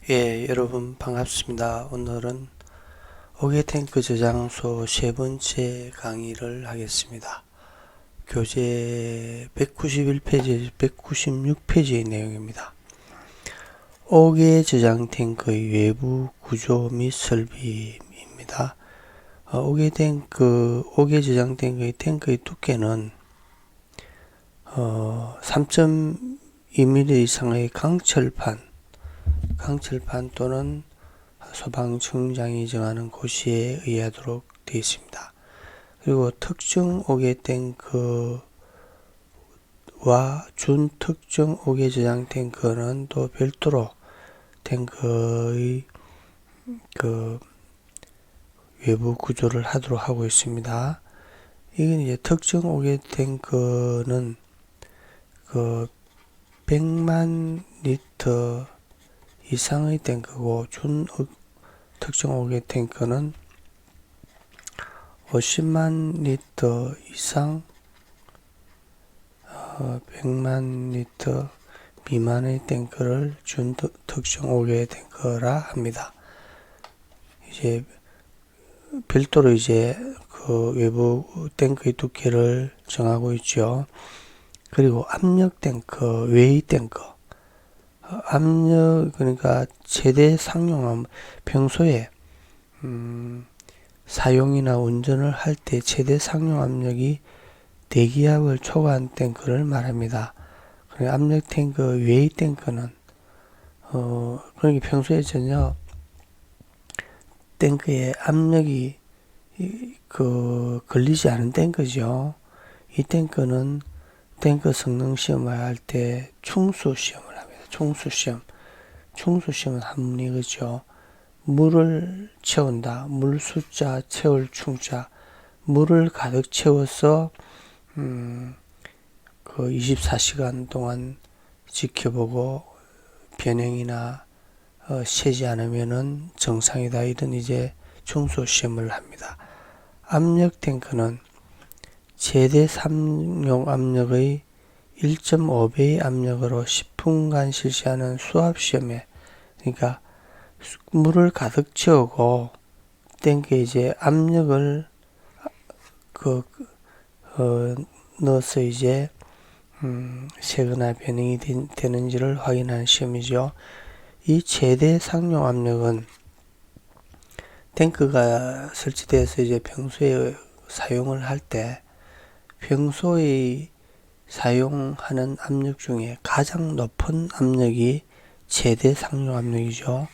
예, 여러분 반갑습니다. 오늘은 오게탱크 저장소 세 번째 강의를 하겠습니다. 교재 191페이지, 196페이지의 내용입니다. 오게 저장 탱크의 외부 구조 및 설비입니다. 오게 저장 탱크의 두께는 3.2mm 이상의 강철판 또는 소방청장이 정하는 고시에 의하도록 되어 있습니다. 그리고 특정 오게 탱크와 준특정 오게 저장 탱크는 또 별도로 탱크의 외부 구조를 하도록 하고 있습니다. 이건 이제 특정 오게 탱크는 100만 리터 이상의 탱크고 특정 오게 탱크는 50만 리터 이상 100만 리터 미만의 탱크를 특정 오게 탱크라 합니다. 이제 별도로 이제 그 외부 탱크의 두께를 정하고 있죠. 그리고 압력 탱크, 외의 탱크 압력, 그러니까 최대 상용함, 평소에 사용이나 운전을 할 때 최대 상용 압력이 대기압을 초과한 탱크를 말합니다. 그리고 압력 탱크 외의 탱크는 그러니까 평소에 전혀 탱크에 압력이 걸리지 않은 탱크죠. 이 탱크는 탱크 성능 시험을 할 때 충수 시험을 합니다. 충수 시험은 한문이겠죠. 물을 채운다. 물 숫자 채울 충자. 물을 가득 채워서 24시간 동안 지켜보고 변형이나 새지 않으면은 정상이다. 이런 이제 충수 시험을 합니다. 압력 탱크는 최대 상용 압력의 1.5배의 압력으로 10분간 실시하는 수압시험에, 그러니까 물을 가득 채우고 탱크에 이제 압력을 넣어서 이제 새거나 변형이 되는지를 확인하는 시험이죠. 이 최대 상용 압력은 탱크가 설치돼서 이제 평소에 사용을 할 때 평소에 사용하는 압력 중에 가장 높은 압력이 최대 상용 압력이죠.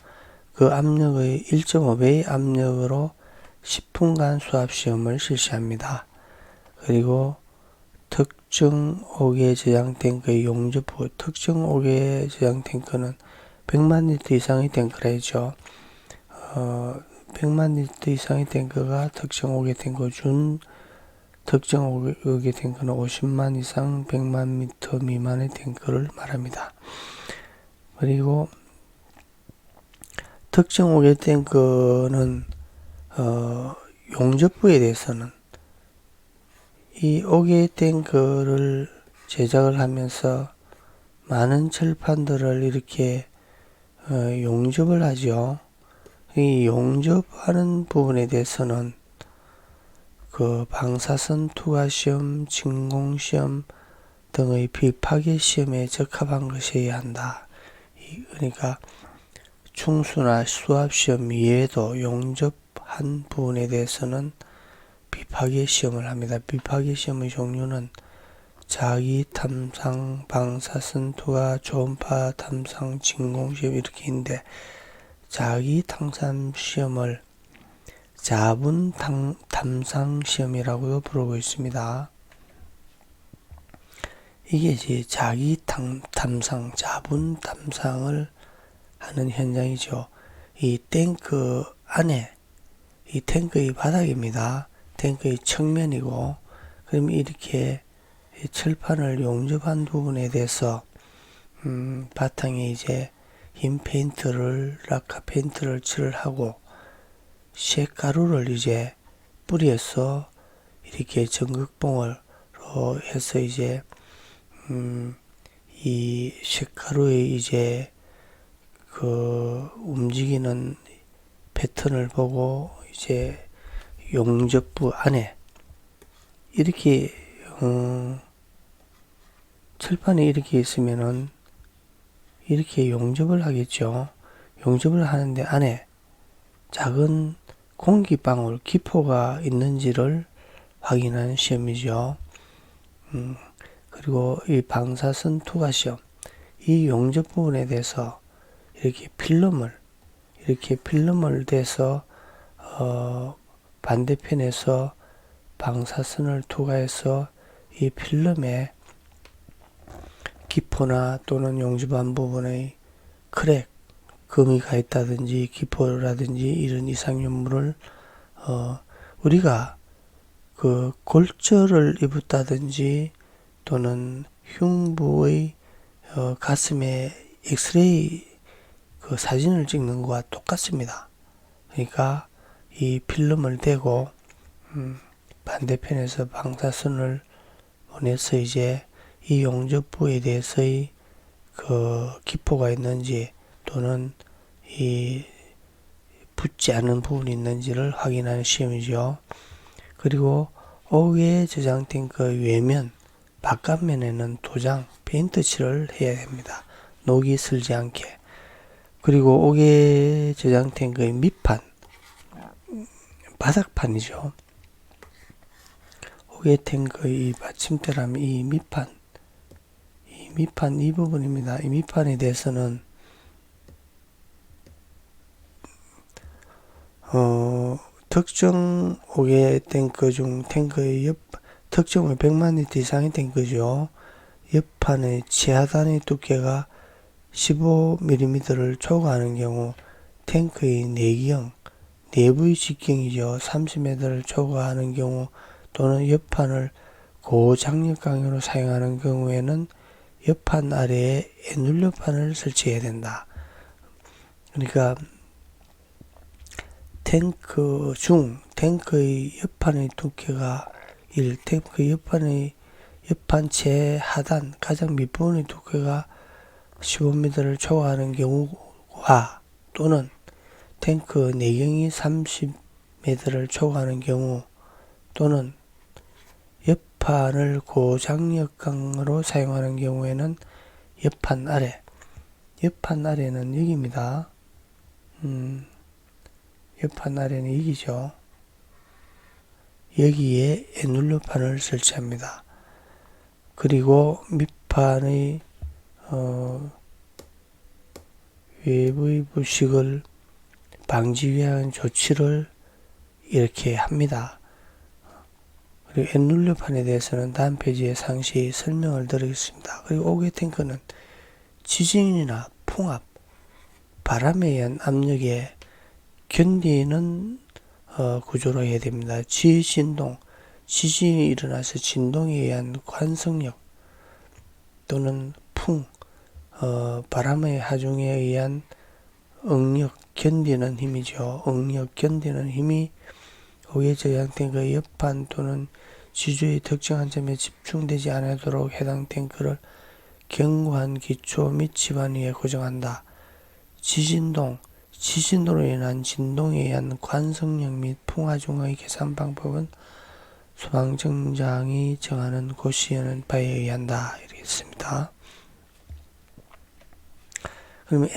그 압력의 1.5배의 압력으로 10분간 수압 시험을 실시합니다. 그리고 특정 오게 저장 탱크의 용접부, 특정 오게 저장 탱크는 100만 리터 이상의 탱크라죠. 100만 리터 이상의 탱크가 특정 오게 탱크, 특정 오게 탱크는 50만 이상 100만 리터 미만의 탱크를 말합니다. 그리고 특정 오게 탱크는 용접부에 대해서는 이 오게 탱크를 제작을 하면서 많은 철판들을 이렇게 용접을 하죠. 이 용접하는 부분에 대해서는 그 방사선 투과 시험, 진공 시험 등의 비파괴 시험에 적합한 것이어야 한다. 그러니까 충수나 수압 시험 이외에도 용접한 부분에 대해서는 비파괴 시험을 합니다. 비파괴 시험의 종류는 자기 탐상, 방사선 투과, 초음파 탐상, 진공 시험 이렇게 있는데 자기 탐상 시험을 자분 탐상 시험이라고도 부르고 있습니다. 이게 이제 자기 탐상, 자분 탐상을 하는 현장이죠. 이 탱크 안에, 이 탱크의 바닥입니다. 탱크의 측면이고, 그럼 이렇게 철판을 용접한 부분에 대해서 바탕에 이제 흰 페인트를, 라카 페인트를 칠하고 쇳가루를 이제 뿌려서 이렇게 전극봉으로 해서 이제 이 쇳가루에 이제 그 움직이는 패턴을 보고 이제 용접부 안에 이렇게 철판이 이렇게 있으면은 이렇게 용접을 하겠죠. 용접을 하는데 안에 작은 공기방울 기포가 있는지를 확인하는 시험이죠. 그리고 이 방사선 투과 시험, 이 용접 부분에 대해서 이렇게 필름을 대서 반대편에서 방사선을 투과해서 이 필름에 기포나 또는 용접한 부분의 크랙, 금이 가 있다든지 기포라든지 이런 이상유물을 우리가 그 골절을 입었다든지 또는 흉부의 가슴에 엑스레이 그 사진을 찍는 것과 똑같습니다. 그러니까 이 필름을 대고 반대편에서 방사선을 보내서 이제 이 용접부에 대해서의 그 기포가 있는지 또는 이 붙지 않은 부분이 있는지를 확인하는 시험이죠. 그리고 옥에 저장된 그 외면, 바깥면에는 도장, 페인트 칠을 해야 됩니다. 녹이 슬지 않게. 그리고 옥에 저장된 그 밑판, 바닥판이죠. 옥에 된 그 이 받침대라면 이 밑판 이 부분입니다. 이 밑판에 대해서는 특정 옥의 탱크 중 탱크의 옆 특정 100만 리터 이상의 탱크죠. 옆판의 지하단의 두께가 15mm를 초과하는 경우 탱크의 내경, 내부의 직경이죠. 30m를 초과하는 경우 또는 옆판을 고장력강으로 사용하는 경우에는 옆판 아래에 애눌러판을 설치해야 된다. 그러니까 탱크의 옆판의 두께가 탱크 옆판 최하단 가장 밑부분의 두께가 15m를 초과하는 경우와 또는 탱크 내경이 30m를 초과하는 경우 또는 옆판을 고장력강으로 사용하는 경우에는 옆판 아래는 여기입니다. 옆판 아래는 여기죠. 여기에 애눌러판을 설치합니다. 그리고 밑판의 외부의 부식을 방지 위한 조치를 이렇게 합니다. 그리고 애눌러판에 대해서는 다음 페이지에 상세히 설명을 드리겠습니다. 그리고 옥외 탱크는 지진이나 풍압, 바람에 의한 압력에 견디는 구조로 해야 됩니다. 지진이 일어나서 진동에 의한 관성력 또는 바람의 하중에 의한 응력, 견디는 힘이죠. 응력, 견디는 힘이 옥에 저장된 그 옆판 또는 지주의 특정한 점에 집중되지 않도록 해당 탱크를 견고한 기초 및 지반 위에 고정한다. 지진으로 인한 진동에 의한 관성력 및 풍하중의 계산 방법은 소방청장이 정하는 고시하는 바에 의한다. 이렇게 했습니다. 그러면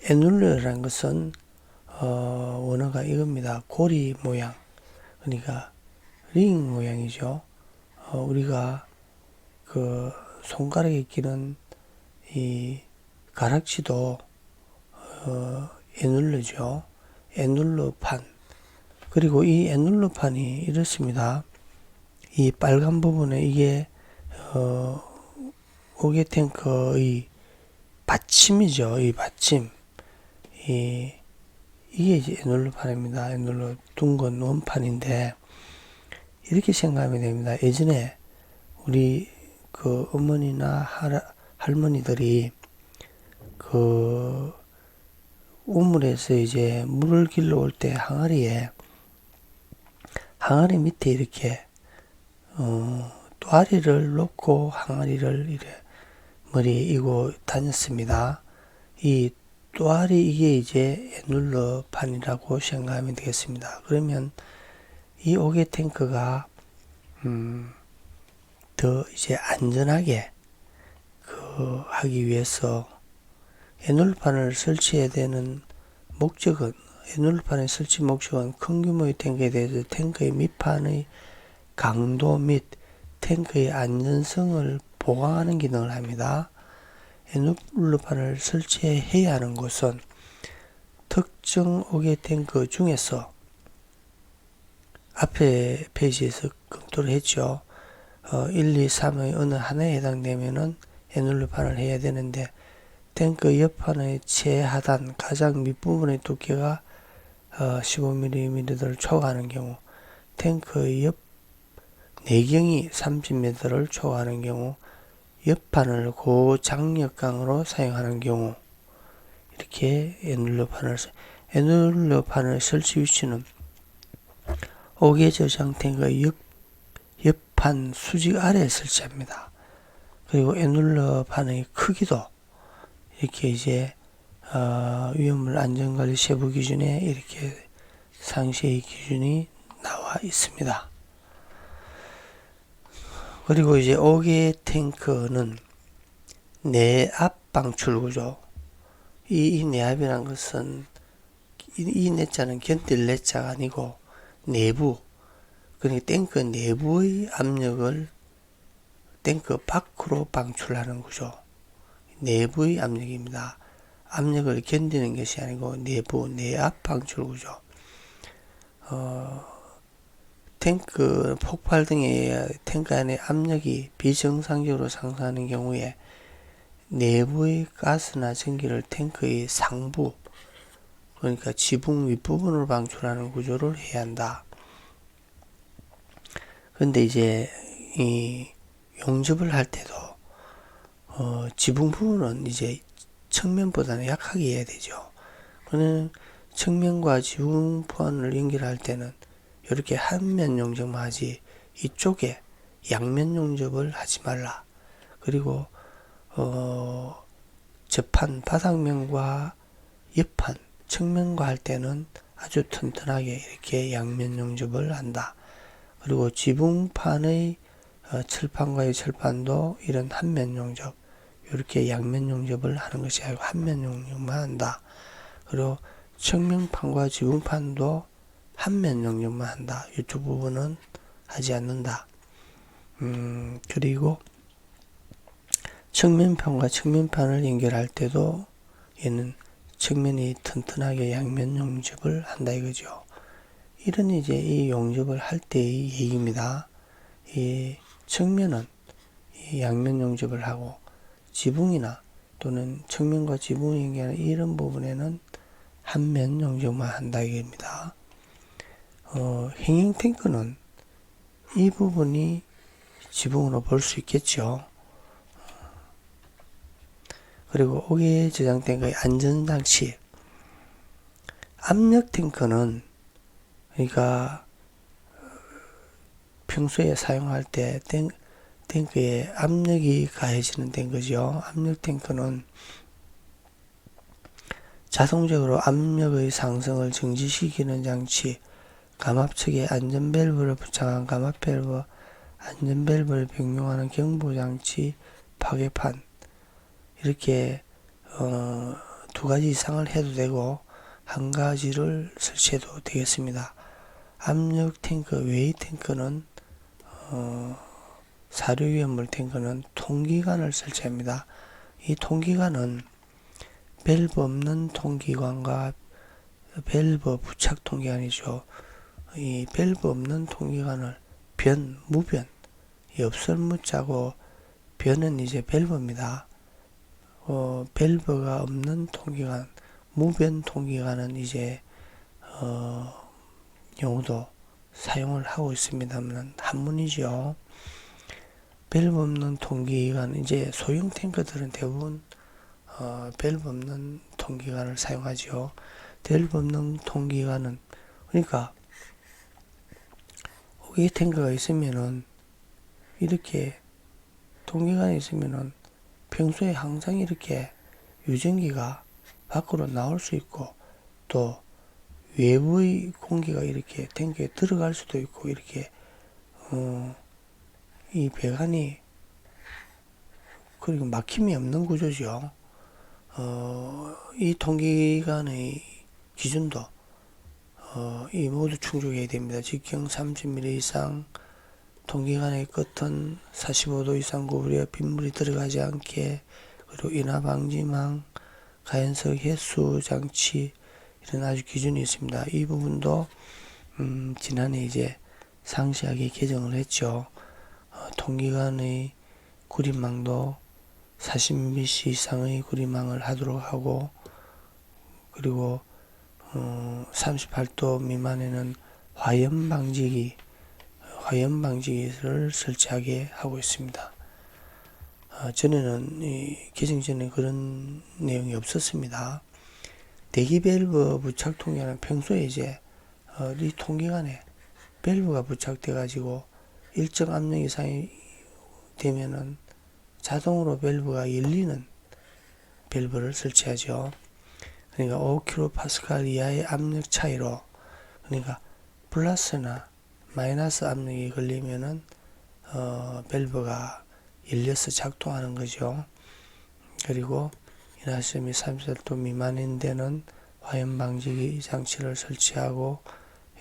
애눌러라는 것은 원어가 이겁니다. 고리 모양, 그러니까 링 모양이죠. 우리가 그 손가락에 끼는 이 가락지도 애눌러죠. 애눌러판. 그리고 이 애눌러판이 이렇습니다. 이 빨간 부분에 이게 옥외 탱크의 받침이죠. 이 받침. 이게 이제 애눌러판입니다. 애눌러 둥근 원판인데 이렇게 생각하면 됩니다. 예전에 우리 그 어머니나 할머니들이 그 우물에서 이제 물을 길러 올 때 항아리 밑에 이렇게 또아리를 놓고 항아리를 이래 머리에 이고 다녔습니다. 이 또할이 이게 이제 에놀러판이라고 생각하면 되겠습니다. 그러면 이 오개 탱크가 더 이제 안전하게 하기 위해서 에놀러판을 설치해야 되는 목적은, 에놀러판의 설치 목적은 큰 규모의 탱크에 대해서 탱크의 밑판의 강도 및 탱크의 안전성을 보강하는 기능을 합니다. 에놀러판을 설치해야 하는 곳은 특정 오개 탱크 중에서 앞에 페이지에서 검토를 했죠. 1, 2, 3의 어느 하나에 해당되면은 에놀러판을 해야 되는데, 탱크 옆판의 최하단 가장 밑부분의 두께가 15mm를 초과하는 경우, 탱크의 옆 내경이 30m를 초과하는 경우, 옆판을 고장력강으로 사용하는 경우, 이렇게 에놀러판의 설치 위치는 오개 저장 탱크의 옆판 수직 아래에 설치합니다. 그리고 에놀러판의 크기도 이렇게 이제 위험물 안전관리 세부 기준에 이렇게 상세히 기준이 나와 있습니다. 그리고 이제 오개 탱크는 내압 방출 구조. 이 내압이란 것은 이 내자는 견딜 내자가 아니고 내부, 그러니까 탱크 내부의 압력을 탱크 밖으로 방출하는 구조. 내부의 압력입니다. 압력을 견디는 것이 아니고 내부, 내압 방출 구조. 탱크 폭발 등의 탱크 안의 압력이 비정상적으로 상승하는 경우에 내부의 가스나 전기를 탱크의 상부, 그러니까 지붕 윗부분으로 방출하는 구조를 해야 한다. 그런데 이제 이 용접을 할 때도 지붕 부분은 이제 측면보다는 약하게 해야 되죠. 그러면 측면과 지붕 부분을 연결할 때는 이렇게 한면 용접만 하지 이쪽에 양면 용접을 하지 말라. 그리고 접한 바닥면과 옆판 측면과 할 때는 아주 튼튼하게 이렇게 양면 용접을 한다. 그리고 지붕판의 철판과의 철판도 이런 한면 용접, 이렇게 양면 용접을 하는 것이 아니고 한면 용접만 한다. 그리고 측면판과 지붕판도 한면 용접만 한다. 이쪽 부분은 하지 않는다. 그리고 측면판과 측면판을 연결할 때도 얘는 측면이 튼튼하게 양면 용접을 한다 이거죠. 이런 이제 이 용접을 할 때의 얘기입니다. 이 측면은 이 양면 용접을 하고 지붕이나 또는 측면과 지붕을 연결하는 이런 부분에는 한면 용접만 한다 이겁니다. 행잉 탱크는 이 부분이 지붕으로 볼 수 있겠죠. 그리고 오개 저장 탱크의 안전장치. 압력 탱크는 그러니까 평소에 사용할 때 탱크에 압력이 가해지는 탱크죠. 압력 탱크는 자동적으로 압력의 상승을 정지시키는 장치, 감압 측에 안전 밸브를 부착한 감압 밸브, 안전 밸브를 변경하는 경보 장치, 파괴판, 이렇게 두 가지 이상을 해도 되고 한 가지를 설치해도 되겠습니다. 압력 탱크 외의 탱크는 사료 위험물 탱크는 통기관을 설치합니다. 이 통기관은 밸브 없는 통기관과 밸브 부착 통기관이죠. 이 밸브 없는 통기관을 무변, 엽설무자고 변은 이제 밸브입니다. 밸브가 없는 통기관, 무변 통기관은 이제 경우도 사용을 하고 있습니다만 한문이죠. 밸브 없는 통기관, 이제 소형 탱크들은 대부분 밸브 없는 통기관을 사용하죠. 밸브 없는 통기관은 그러니까 오개 탱크가 있으면은 이렇게 통기관이 있으면은 평소에 항상 이렇게 유전기가 밖으로 나올 수 있고, 또 외부의 공기가 이렇게 탱크에 들어갈 수도 있고, 이렇게 이 배관이 그리고 막힘이 없는 구조죠. 이 통기관의 기준도 이 모두 충족해야 됩니다. 직경 30mm 이상, 통기관의 끝은 45도 이상 구부려 빗물이 들어가지 않게, 그리고 인하 방지망, 가연석 해수 장치, 이런 아주 기준이 있습니다. 이 부분도 지난해 이제 상세하게 개정을 했죠. 통기관의 구립망도 40mm 이상의 구립망을 하도록 하고, 그리고 38도 미만에는 화염 방지기를 설치하게 하고 있습니다. 전에는 개정 전에 그런 내용이 없었습니다. 대기 밸브 부착 통기관은 평소에 이제 이 통기관에 밸브가 부착돼 가지고 일정 압력 이상이 되면은 자동으로 밸브가 열리는 밸브를 설치하죠. 그러니까 5kPa 이하의 압력 차이로, 그러니까 플러스나 마이너스 압력이 걸리면은 밸브가 열려서 작동하는 거죠. 그리고 인하시험이 34도 미만인 데는 화염 방지 장치를 설치하고,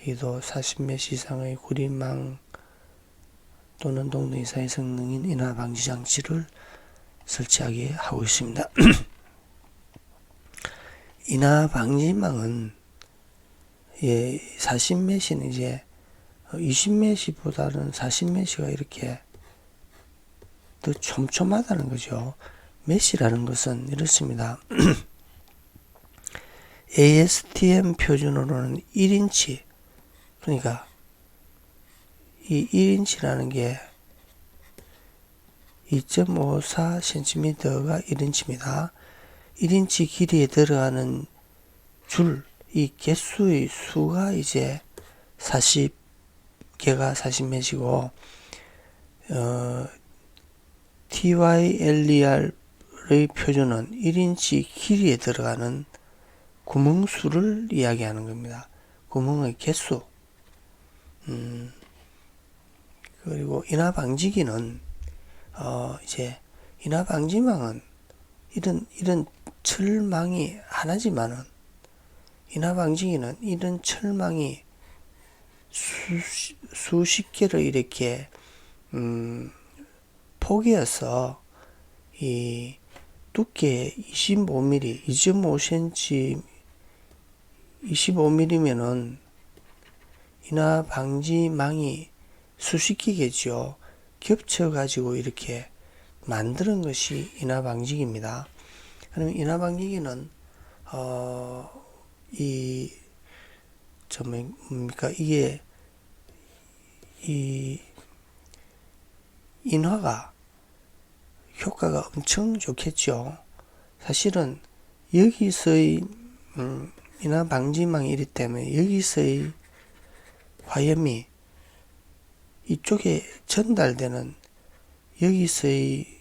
여기도 40m 이상의 구립망 또는 동등 이상의 성능인 인하 방지 장치를 설치하게 하고 있습니다. 인하 방지망은 40m는 이제 20m보다는 40m가 이렇게 더 촘촘하다는 거죠. 메시라는 것은 이렇습니다. ASTM 표준으로는 1인치, 그러니까 이 1인치라는 게 2.54cm가 1인치입니다. 1인치 길이에 들어가는 줄, 이 개수의 수가 이제 40개가 40m이고, TYLER의 표준은 1인치 길이에 들어가는 구멍 수를 이야기하는 겁니다. 구멍의 개수. 그리고 인하 방지기는 이제 인하 방지망은 이런 철망이 하나지만은, 인하 방지기는 이런 철망이 수십 개를 이렇게 포개어서 이 두께 25mm, 2.5cm, 25mm면은 인하 방지망이 수십 개겠죠. 겹쳐가지고 이렇게 만드는 것이 인하 방지기입니다. 그러면 인하 방지기는 이게 이 인화가 효과가 엄청 좋겠죠. 사실은 여기서의 인하 방지망이 이기 때문에 여기서의 화염이 이쪽에 전달되는, 여기서의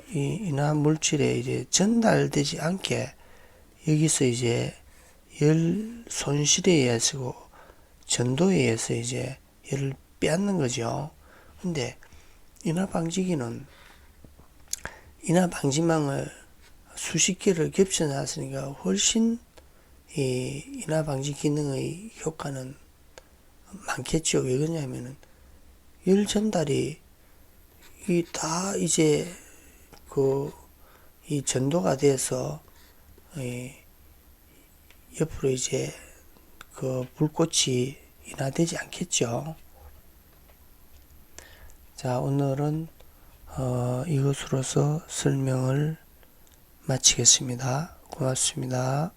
이 인화 물질에 이제 전달되지 않게 여기서 이제 열 손실에 의해서, 전도에 의해서 이제 열을 빼앗는 거죠. 근데 인하 방지기는 인하 방지망을 수십 개를 겹쳐 놨으니까 훨씬 이 인하 방지 기능의 효과는 많겠죠. 왜 그러냐면은 열 전달이 다 이제 이 전도가 돼서 옆으로 이제 불꽃이 인하되지 않겠죠. 자, 오늘은 이것으로서 설명을 마치겠습니다. 고맙습니다.